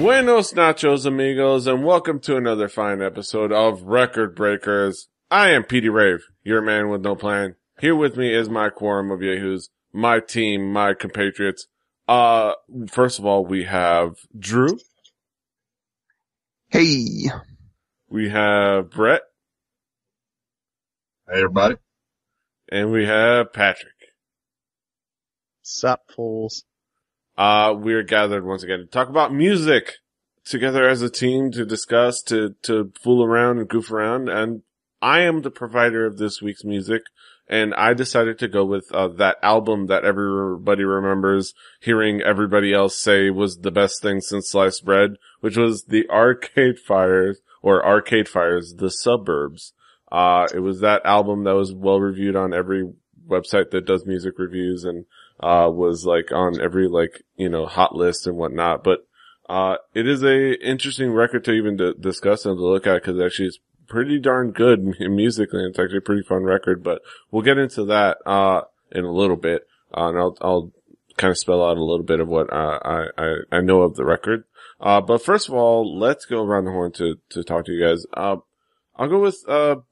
Buenos nachos, amigos, and welcome to another fine episode of Record Breakers. I am Petey Rave, your man with no plan. Here with me is my quorum of yahoos, my team, my compatriots. First of all, we have Drew. Hey. We have Brett. Hey, everybody. And we have Patrick. Sup, fools. We are gathered once again to talk about music together as a team to discuss, to fool around and goof around. And I am the provider of this week's music. And I decided to go with, that album that everybody remembers hearing everybody else say was the best thing since sliced bread, which was the Arcade Fire's, The Suburbs. It was that album that was well reviewed on every website that does music reviews and was like on every hot list and whatnot. But it is a interesting record to even discuss and to look at because actually it's pretty darn good musically. It's actually a pretty fun record, but we'll get into that in a little bit. And I'll kind of spell out a little bit of what I know of the record. But first of all, let's go around the horn to talk to you guys. I'll go with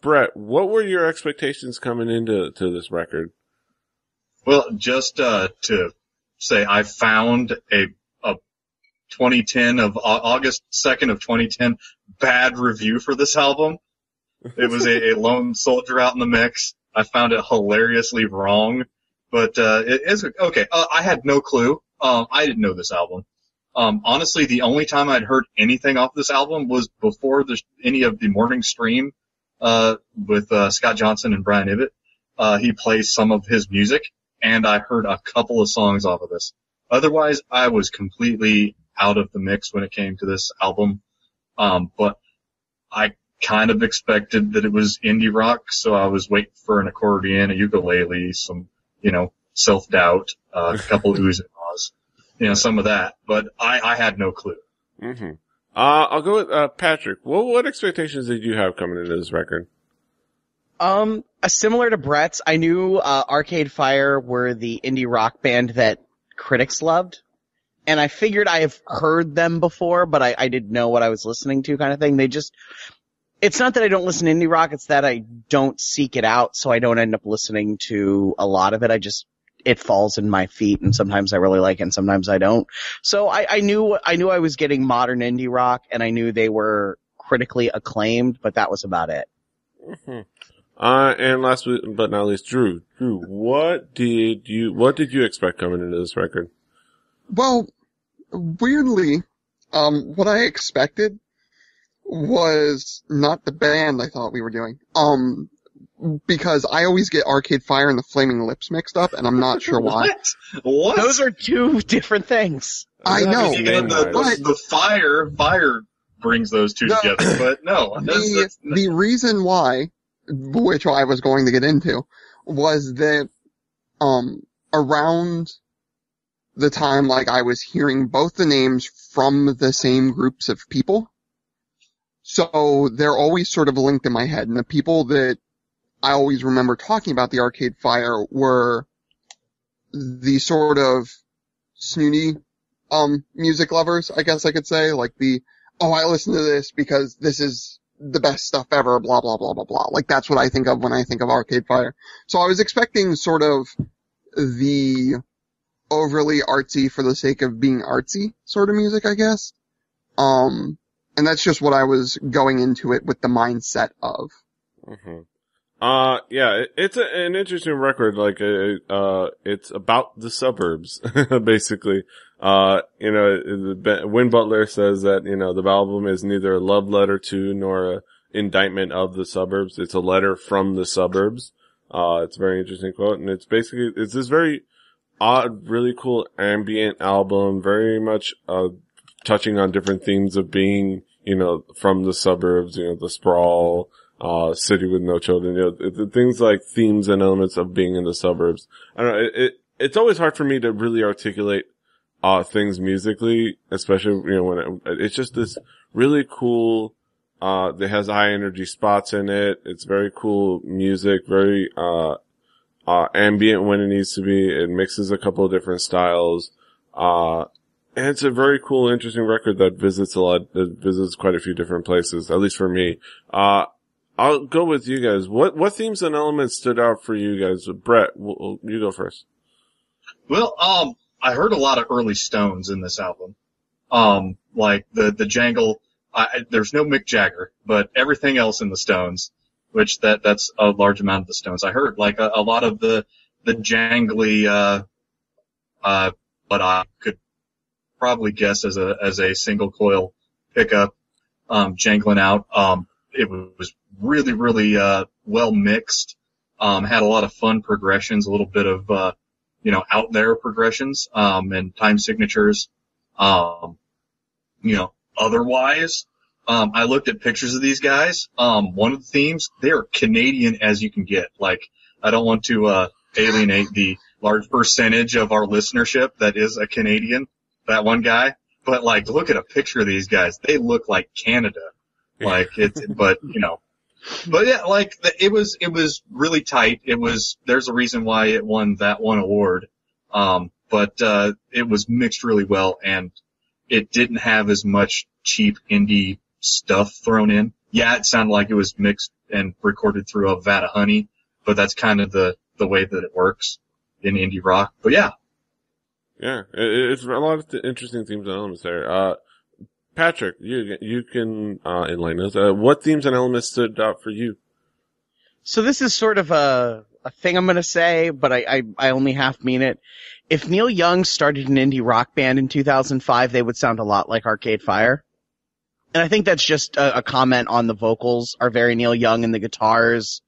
Brett. What were your expectations coming into this record? Well, just to say, I found a 2010 of August 2nd of 2010 bad review for this album. It was a lone soldier out in the mix. I found it hilariously wrong, but it is okay. I had no clue. I didn't know this album. Honestly, the only time I'd heard anything off this album was before any of the morning stream with Scott Johnson and Brian Ibbott. He plays some of his music, and I heard a couple of songs off of this. Otherwise, I was completely out of the mix when it came to this album. But I kind of expected that it was indie rock, so I was waiting for an accordion, a ukulele, some, self-doubt, a couple of oohs and ahs, some of that. But I had no clue. Mm-hmm. I'll go with Patrick. What expectations did you have coming into this record? Similar to Brett's, I knew Arcade Fire were the indie rock band that critics loved. And I figured I have heard them before, but I didn't know what I was listening to kind of thing. It's not that I don't listen to indie rock, it's that I don't seek it out, so I don't end up listening to a lot of it. It falls in my feet, and sometimes I really like it, and sometimes I don't. So I knew I was getting modern indie rock, and I knew they were critically acclaimed, but that was about it. Mm-hmm. And last but not least, Drew, what did you expect coming into this record? Well, weirdly, what I expected was not the band I thought we were doing. Because I always get Arcade Fire and the Flaming Lips mixed up, and I'm not sure why. What? Those are two different things. I know. The fire brings those two together, but no. The reason why, which I was going to get into, was that, around the time, I was hearing both the names from the same groups of people. So they're always sort of linked in my head. And the people that I always remember talking about the Arcade Fire were the sort of snooty, music lovers, I guess I could say. I listen to this because this is the best stuff ever, blah, blah, blah, blah, blah. That's what I think of when I think of Arcade Fire. So I was expecting sort of the overly artsy for the sake of being artsy sort of music, I guess. And that's just what I was going into it with the mindset of. Mm-hmm. Yeah, it's an interesting record. It's about the suburbs, basically. Win Butler says that, the album is neither a love letter to nor a indictment of the suburbs. It's a letter from the suburbs. It's a very interesting quote, and it's this very odd, really cool ambient album, very much, touching on different themes of being, from the suburbs, the sprawl, city with no children, things like themes and elements of being in the suburbs. I don't know, it's always hard for me to really articulate, things musically, especially, when it's just this really cool, that has high energy spots in it. It's very cool music, very, ambient when it needs to be. It mixes a couple of different styles. And it's a very cool, interesting record that visits quite a few different places, at least for me. I'll go with you guys. What themes and elements stood out for you guys? Brett, you go first. Well, I heard a lot of early Stones in this album. Like the jangle, there's no Mick Jagger, but everything else in the Stones, which that's a large amount of the Stones. I heard like a lot of the jangly, but I could probably guess as a single coil pickup, jangling out. It was really, really, well mixed. Had a lot of fun progressions, a little bit of, out there progressions, and time signatures. Otherwise, I looked at pictures of these guys. One of the themes, they are Canadian as you can get. Like, I don't want to, alienate the large percentage of our listenership that is a Canadian, that one guy. But like, look at a picture of these guys. They look like Canada. Like but yeah, like it was really tight. There's a reason why it won that one award. But it was mixed really well, and it didn't have as much cheap indie stuff thrown in. Yeah, it sounded like it was mixed and recorded through a vat of honey, but that's kind of the way that it works in indie rock. But yeah. Yeah, it's a lot of interesting themes and elements there. Patrick, you can enlighten us. What themes and elements stood out for you? So this is sort of a thing I'm gonna say, but I only half mean it. If Neil Young started an indie rock band in 2005, they would sound a lot like Arcade Fire. And I think that's just a comment on the vocals are very Neil Young, and the guitars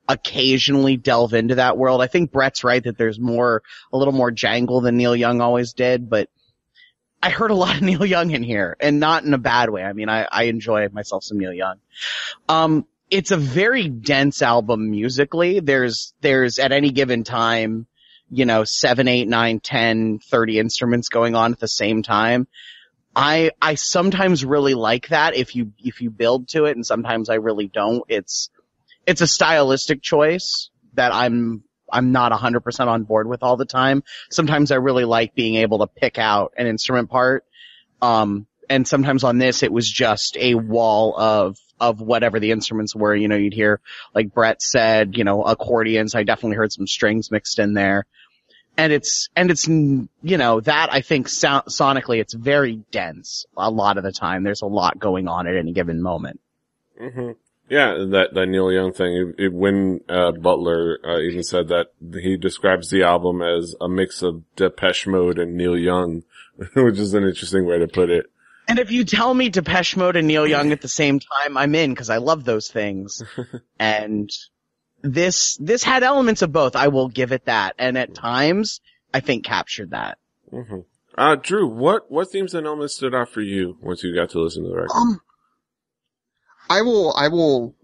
occasionally delve into that world. I think Brett's right that there's a little more jangle than Neil Young always did, but I heard a lot of Neil Young in here, and not in a bad way. I mean, I enjoy myself some Neil Young. It's a very dense album musically. There's at any given time, 7, 8, 9, 10, 30 instruments going on at the same time. I sometimes really like that if you build to it, and sometimes I really don't. It's a stylistic choice that I'm not 100% on board with all the time. Sometimes I really like being able to pick out an instrument part. And sometimes on this, it was just a wall of whatever the instruments were. You'd hear, like Brett said, accordions. I definitely heard some strings mixed in there. And it's, that I think sonically it's very dense a lot of the time. There's a lot going on at any given moment. Mm-hmm. Yeah, that Neil Young thing. When Butler even said that he describes the album as a mix of Depeche Mode and Neil Young, which is an interesting way to put it. And if you tell me Depeche Mode and Neil Young at the same time, I'm in, because I love those things. And this had elements of both. I will give it that. And at times, I think captured that. Mm-hmm. Drew, what themes and elements stood out for you once you got to listen to the record? I will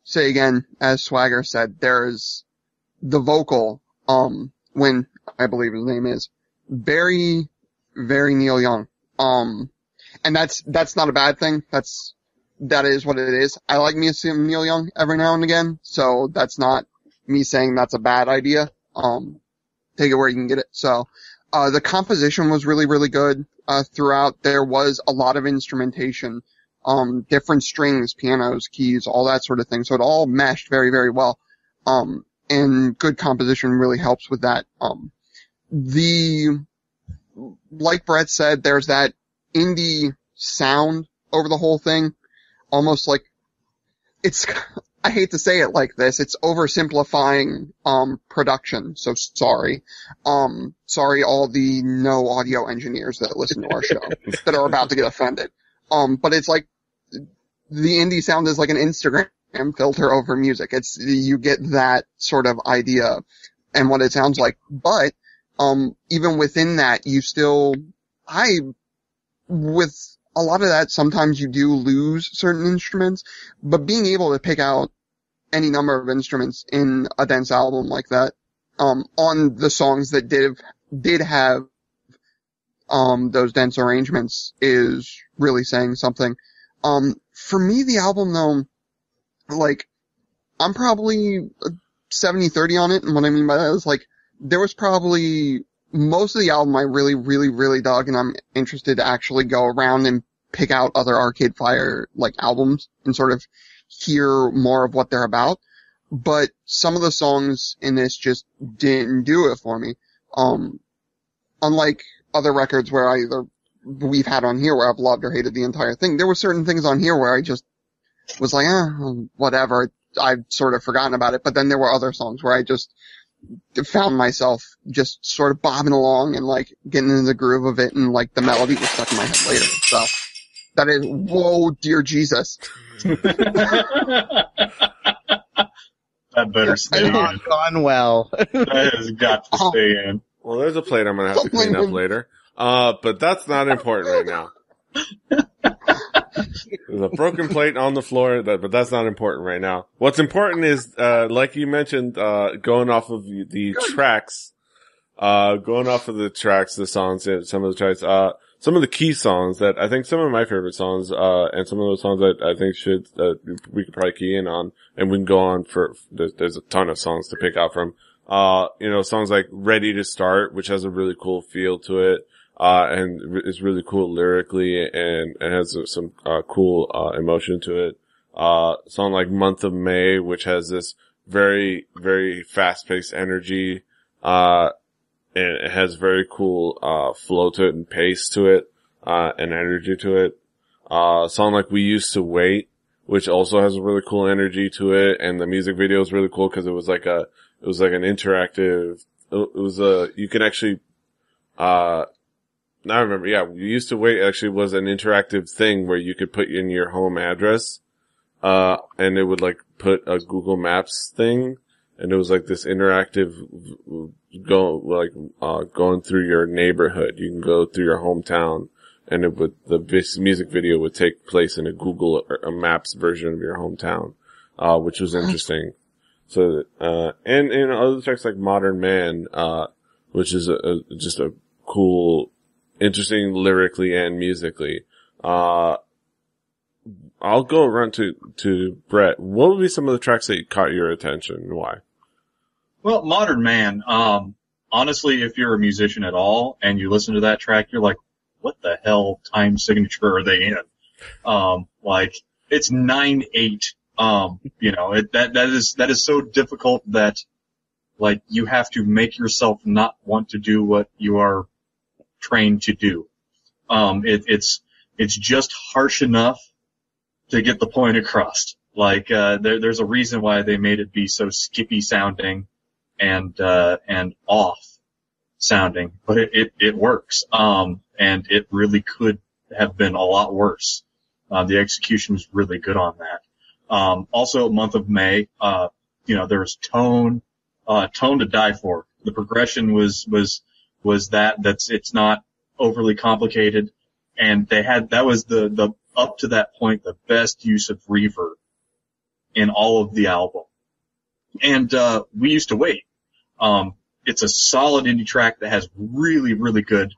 say again, as Swagger said, there's the vocal, when I believe his name is, very, very Neil Young. And that's not a bad thing. That is what it is. I like me some Neil Young every now and again, so that's not me saying that's a bad idea. Take it where you can get it. So, the composition was really, really good, throughout. There was a lot of instrumentation. Different strings, pianos, keys, all that sort of thing. So it all meshed very, very well. And good composition really helps with that. Like Brett said, there's that indie sound over the whole thing. Almost like, I hate to say it like this, it's oversimplifying, production. So sorry. Sorry all the no audio engineers that listen to our show that are about to get offended. But it's like, the indie sound is like an Instagram filter over music. You get that sort of idea and what it sounds like. But, even within that, with a lot of that, sometimes you do lose certain instruments, but being able to pick out any number of instruments in a dense album like that, on the songs that did have, those dense arrangements is really saying something. For me, the album though, like, I'm probably 70-30 on it, and what I mean by that is like, there was probably most of the album I really, really, really dug, and I'm interested to actually go around and pick out other Arcade Fire, like, albums and sort of hear more of what they're about. But some of the songs in this just didn't do it for me. Unlike other records where we've had on here where I've loved or hated the entire thing, there were certain things on here where I just was like, whatever. I've sort of forgotten about it. But then there were other songs where I just found myself just sort of bobbing along and like getting into the groove of it, and like the melody was stuck in my head later. So that is, whoa, dear Jesus. That better stay in. Not gone well. That has got to stay in. Well, there's a plate I'm gonna have to clean up later. But that's not important right now. There's a broken plate on the floor, but that's not important right now. What's important is, like you mentioned, going off of the tracks, the songs, some of the tracks, some of the key songs that I think some of my favorite songs, and some of those songs that I think we could probably key in on, and we can go on there's a ton of songs to pick out from. Songs like Ready to Start, which has a really cool feel to it. And is really cool lyrically and has some, cool, emotion to it. Song like Month of May, which has this very, very fast-paced energy, and it has very cool, flow to it and pace to it, and energy to it. Song like We Used to Wait, which also has a really cool energy to it, and the music video is really cool because it was like an interactive, you can actually, now I remember, yeah, We Used to Wait actually was an interactive thing where you could put in your home address, and it would like put a Google Maps thing, and it was like this interactive going through your neighborhood. You can go through your hometown, and the music video would take place in a Google or a Maps version of your hometown, which was interesting. So, and other tracks like Modern Man, which is just a cool, interesting lyrically and musically. I'll go around to Brett. What would be some of the tracks that caught your attention and why? Well, Modern Man, honestly, if you're a musician at all and you listen to that track, you're like, what the hell time signature are they in? It's 9/8. That is so difficult that, like, you have to make yourself not want to do what you are trained to do. It's just harsh enough to get the point across. Like, there's a reason why they made it be so skippy sounding and off sounding, but it works. And it really could have been a lot worse. The execution is really good on that. Also, Month of May, there's tone to die for. The progression was it's not overly complicated, and that was the up to that point the best use of reverb in all of the album. And We Used to Wait. It's a solid indie track that has really, really good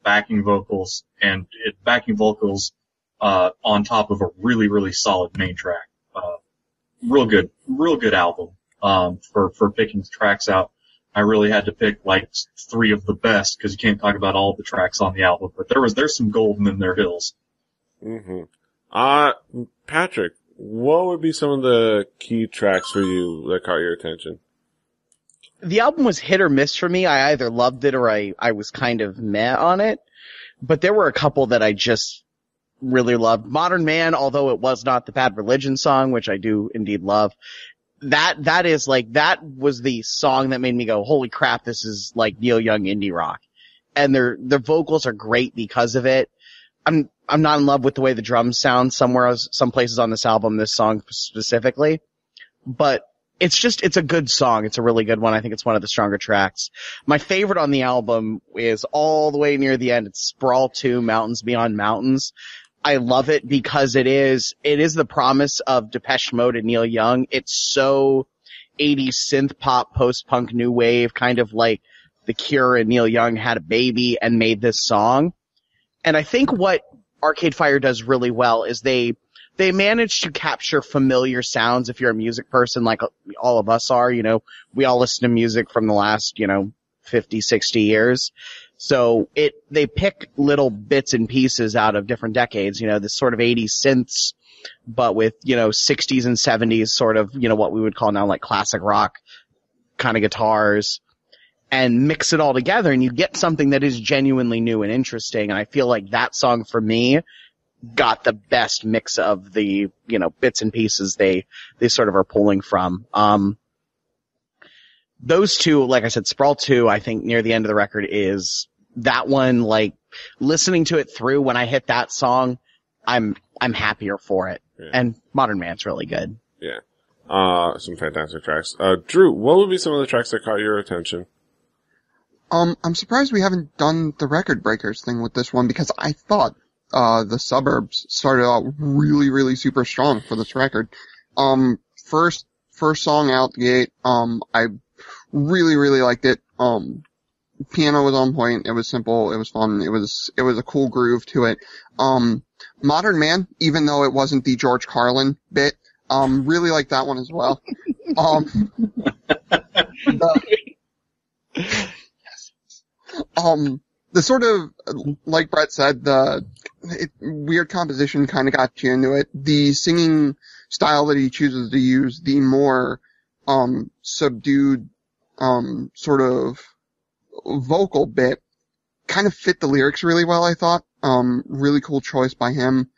backing vocals on top of a really, really solid main track. Real good album. For picking the tracks out. I really had to pick like 3 of the best because you can't talk about all the tracks on the album, but there's some gold in their hills. Mm-hmm. Patrick, what would be some of the key tracks for you that caught your attention? The album was hit or miss for me. I either loved it or I was kind of meh on it, but there were a couple that I just really loved. Modern Man, although it was not the Bad Religion song, which I do indeed love. That was the song that made me go, holy crap, this is like Neil Young indie rock. And their vocals are great because of it. I'm not in love with the way the drums sound some places on this album, this song specifically. But it's a good song. It's a really good one. I think it's one of the stronger tracks. My favorite on the album is all the way near the end. It's Sprawl 2, Mountains Beyond Mountains. I love it because it is the promise of Depeche Mode and Neil Young. It's so 80s synth pop, post-punk new wave, kind of like The Cure and Neil Young had a baby and made this song. And I think what Arcade Fire does really well is they manage to capture familiar sounds if you're a music person like all of us are. We all listen to music from the last, 50, 60 years. So they pick little bits and pieces out of different decades, this sort of 80s synths, but with, 60s and 70s sort of, what we would call now like classic rock kind of guitars, and mix it all together, and you get something that is genuinely new and interesting. And I feel like that song for me got the best mix of the, bits and pieces they sort of are pulling from. Those two, like I said, Sprawl 2, I think near the end of the record is that one, like listening to it through when I hit that song, I'm happier for it. Yeah. And Modern Man's really good. Yeah. Some fantastic tracks. Drew, what would be some of the tracks that caught your attention? I'm surprised we haven't done the record breakers thing with this one, because I thought, the Suburbs started out really, really super strong for this record. First song out the gate, I really, really liked it. Piano was on point. It was simple. It was fun. It was a cool groove to it. Modern Man, even though it wasn't the George Carlin bit, really liked that one as well. The sort of, like Brett said, weird composition kind of got you into it. The singing style that he chooses to use, the more, subdued, sort of vocal bit, kind of fit the lyrics really well, I thought. Really cool choice by him.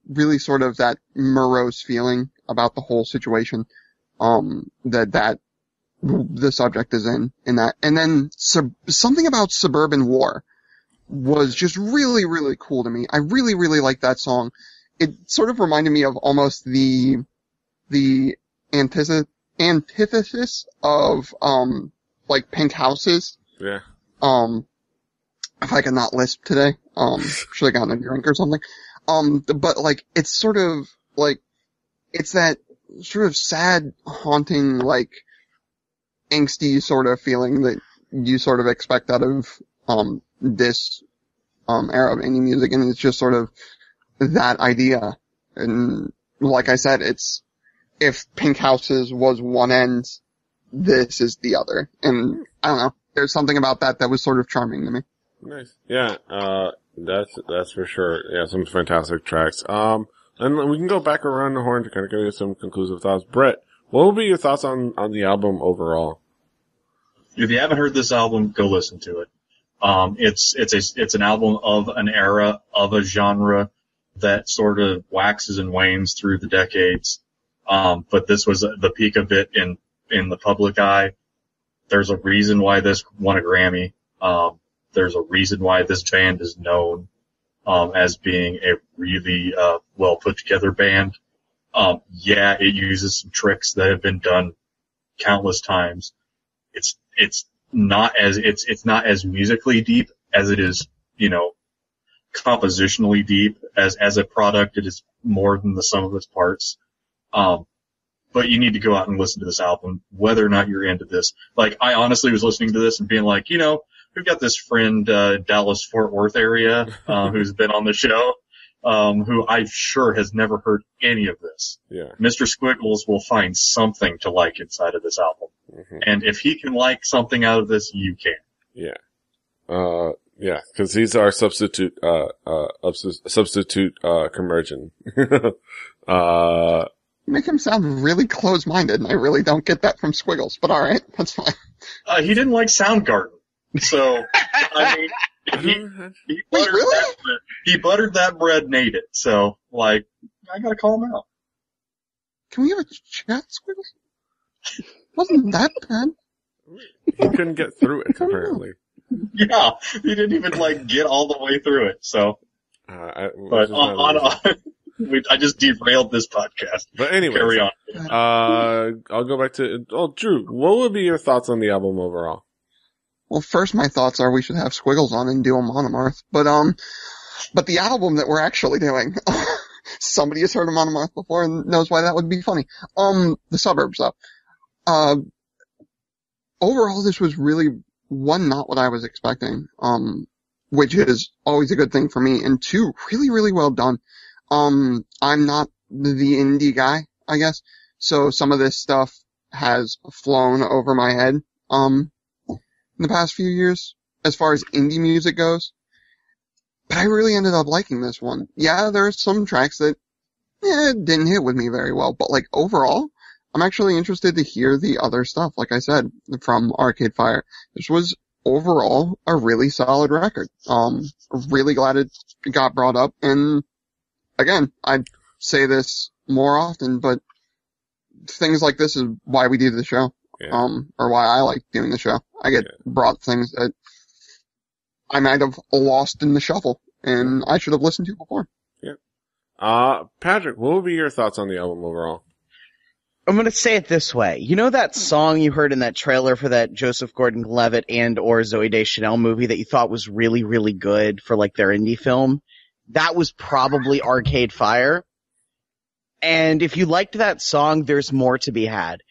Really sort of that morose feeling about the whole situation, that the subject is in that. And then something about Suburban War was just really, really cool to me. I really, really like that song. It sort of reminded me of almost the antithesis of, like Pink Houses. Yeah. If I could not lisp today, should have gotten a drink or something. But like, it's sort of like, it's that sort of sad, haunting, like, angsty sort of feeling that you sort of expect out of, this, era of indie music, and it's just sort of that idea. And like I said, if Pink Houses was one end, this is the other. And I don't know, there's something about that was sort of charming to me. Nice. Yeah, that's for sure. Yeah, some fantastic tracks. And we can go back around the horn to kind of give you some conclusive thoughts. Brett, what would be your thoughts on the album overall? If you haven't heard this album, go listen to it. It's an album of an era, of a genre that sort of waxes and wanes through the decades. But this was the peak of it in the public eye. There's a reason why this won a Grammy. There's a reason why this band is known, as being a really, well put together band. Yeah, it uses some tricks that have been done countless times. It's not as musically deep as it is, compositionally deep. As a product, it is more than the sum of its parts. But you need to go out and listen to this album, whether or not you're into this. Like, I honestly was listening to this and being like, we've got this friend, Dallas Fort Worth area, who's been on the show, who I'm sure has never heard any of this. Yeah. Mr. Squiggles will find something to like inside of this album. Mm-hmm. And if he can like something out of this, you can. Yeah. Yeah, cause he's our substitute curmudgeon. Make him sound really close-minded, and I really don't get that from Squiggles, but alright, that's fine. He didn't like Soundgarden. So, I mean, he buttered that bread and ate it. So, like, I gotta call him out. Can we have a chat, Squiggles? Wasn't that bad? He couldn't get through it, apparently. Yeah, he didn't even, get all the way through it, so. But I just derailed this podcast. But anyway. Carry on. I'll go back to, Drew, what would be your thoughts on the album overall? Well, first my thoughts are we should have Squiggles on and do a monomarth. But the album that we're actually doing, somebody has heard of monomarth before and knows why that would be funny. The Suburbs, though. Overall, this was really, one, not what I was expecting, which is always a good thing for me, and two, really, really well done. I'm not the indie guy, I guess, so some of this stuff has flown over my head. in the past few years as far as indie music goes. But I really ended up liking this one. Yeah, there are some tracks that didn't hit with me very well, but like overall, I'm actually interested to hear the other stuff, like I said, from Arcade Fire. This was overall a really solid record. Really glad it got brought up, and again, I'd say this more often, but things like this is why we do the show. Yeah. Or why I like doing the show. I get brought things that I might have lost in the shuffle, and I should have listened to before. Yeah. Patrick, what would be your thoughts on the album overall? I'm going to say it this way. You know that song you heard in that trailer for that Joseph Gordon-Levitt and or Zooey Deschanel movie that you thought was really, really good for like their indie film? That was probably Arcade Fire. And if you liked that song, there's more to be had.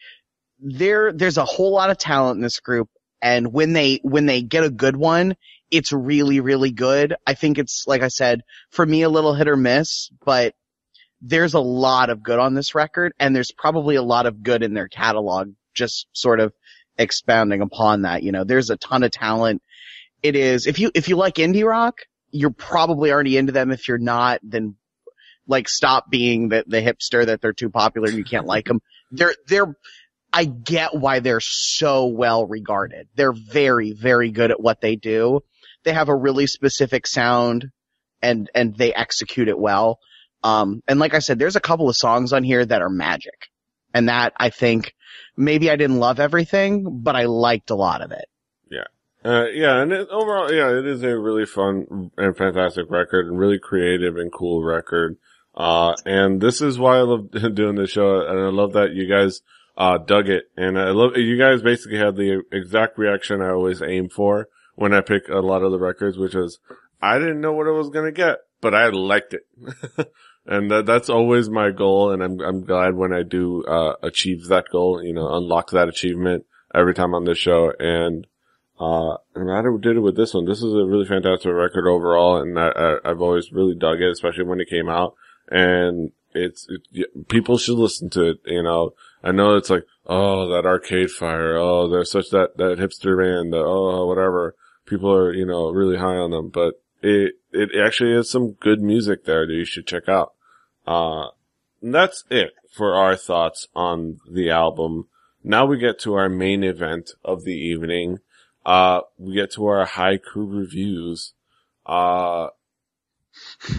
There's a whole lot of talent in this group, and when they get a good one, it's really, really good. I think it's, like I said, for me a little hit or miss, but there's a lot of good on this record, and there's probably a lot of good in their catalog, just sort of expounding upon that. You know, there's a ton of talent. It is, if you like indie rock, you're probably already into them. If you're not, then like stop being the hipster that they're too popular and you can't like them. I get why they're so well regarded. They're very, very good at what they do. They have a really specific sound and they execute it well. And like I said, there's a couple of songs on here that are magic. And that, I think, maybe I didn't love everything, but I liked a lot of it. Yeah. And overall, it is a really fun and fantastic record, and really creative and cool record. And this is why I love doing this show, and I love that you guys dug it, and I love you guys basically had the exact reaction I always aim for when I pick a lot of the records, which is I didn't know what I was gonna get, but I liked it. And that's always my goal, and I'm glad when I do achieve that goal, unlock that achievement every time on this show. And I did it with this one. This is a really fantastic record overall, and I've always really dug it, especially when it came out. And people should listen to it, I know it's like, oh, that Arcade Fire, oh, they're such that hipster band, whatever. People are, really high on them, but it actually has some good music there that you should check out. And that's it for our thoughts on the album. Now we get to our main event of the evening. We get to our haiku reviews.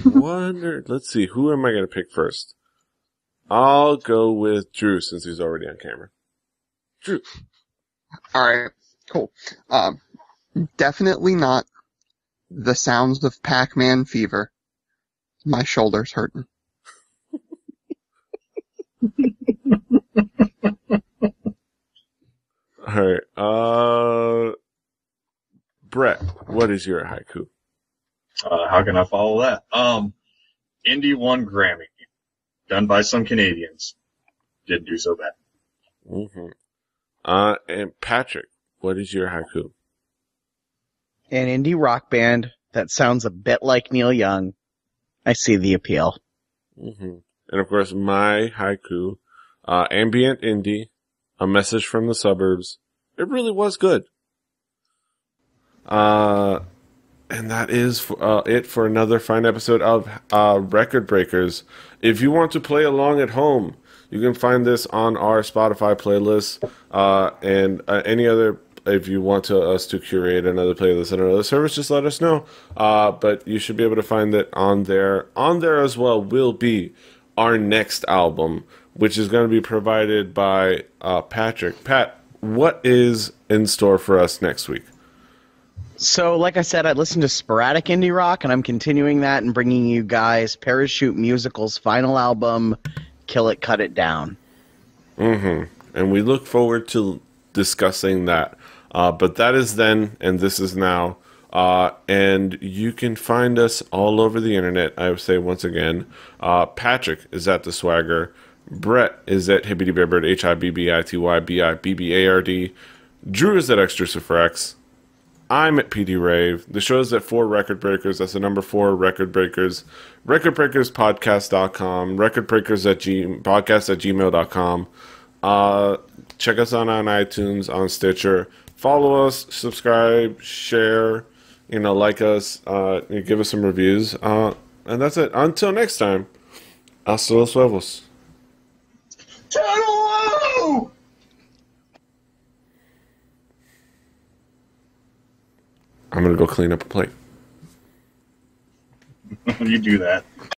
Let's see, who am I going to pick first? I'll go with Drew since he's already on camera. Drew. Alright, cool. Definitely not The Sounds of Pac-Man Fever. My shoulder's hurting. Alright, Brett, what is your haiku? How can I follow that? Indie won Grammy. Done by some Canadians. Didn't do so bad. Mm-hmm. And Patrick, what is your haiku? An indie rock band that sounds a bit like Neil Young. I see the appeal. Mm-hmm. And of course, my haiku, ambient indie, a message from the suburbs. It really was good. And that is it for another fine episode of Record Breakers. If you want to play along at home, you can find this on our Spotify playlist and any other. If you want us to curate another playlist and another service, just let us know. But you should be able to find it on there. On there as well will be our next album, which is going to be provided by Patrick. Pat, what is in store for us next week? So, like I said, I listened to sporadic indie rock, and I'm continuing that and bringing you guys Parachute Musical's final album, Kill It, Cut It Down. Mm-hmm. And we look forward to discussing that. But that is then, and this is now. And you can find us all over the internet. I would say once again, Patrick is at The Swagger. Brett is at Hibbity Bibbard, HIBBITYBIBBARD. Drew is at X. I'm at PD Rave. The show's at 4 Record Breakers. That's the number 4 Record Breakers. RecordBreakersPodcast.com. Podcast@gmail.com. Check us out on iTunes, on Stitcher. follow us, subscribe, share, like us, give us some reviews. And that's it. Until next time, hasta los huevos. Hello! I'm going to go clean up a plate. You do that.